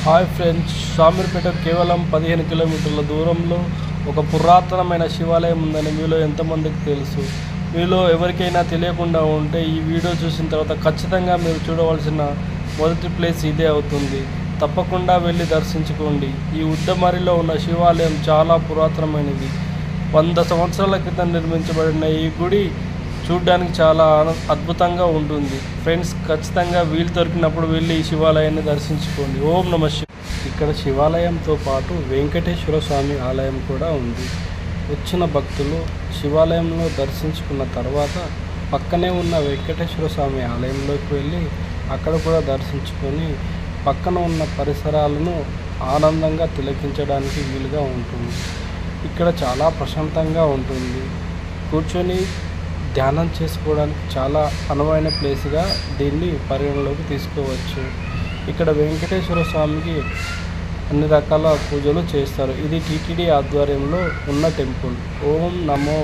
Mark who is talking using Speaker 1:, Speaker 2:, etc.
Speaker 1: Hi friends, Shamirpet కేవలం 15 కిలోమీటర్ల దూరంలో ఒక పురాతనమైన శివాలయం ఉందని మీలో ఎంతమందికి తెలుసు? మీలో ఎవరికైనా తెలియకుండా ఉంటే ఈ వీడియో చూసిన తర్వాత ఖచ్చితంగా మీరు చూడవలసిన మొదటి ప్లేస్ ఇదే అవుతుంది. తప్పకుండా వెళ్ళి దర్శించుకోండి. ఈ ఉద్దమరిలో ఉన్న శివాలయం చాలా పురాతనమైనది. 100 సంవత్సరాల క్రితం నిర్మించబడిన ఈ గుడి చూడడానికి చాలా అద్భుతంగా ఉంటుంది. ఫ్రెండ్స్, ఖచ్చితంగా వీలు దొరికినప్పుడు వెళ్ళి ఈ శివాలయాన్ని దర్శించుకోండి. ఓం నమః శివాయ. ఇక్కడ శివాలయంతో పాటు వెంకటేశ్వర స్వామి ఆలయం కూడా ఉంది. వచ్చిన భక్తులు శివాలయంలో దర్శించుకున్న తర్వాత పక్కనే ఉన్న వెంకటేశ్వర స్వామి ఆలయంలోకి వెళ్ళి అక్కడ కూడా దర్శించుకొని పక్కన ఉన్న పరిసరాలను ఆనందంగా తిలకించడానికి వీలుగా ఉంటుంది. ఇక్కడ చాలా ప్రశాంతంగా ఉంటుంది. కూర్చొని ధ్యానం చేసుకోవడానికి చాలా అనువైన ప్లేస్గా దీన్ని పరిగణలోకి తీసుకోవచ్చు. ఇక్కడ వెంకటేశ్వర స్వామికి అన్ని రకాల పూజలు చేస్తారు. ఇది టీటీడీ ఆధ్వర్యంలో ఉన్న టెంపుల్. ఓం నమో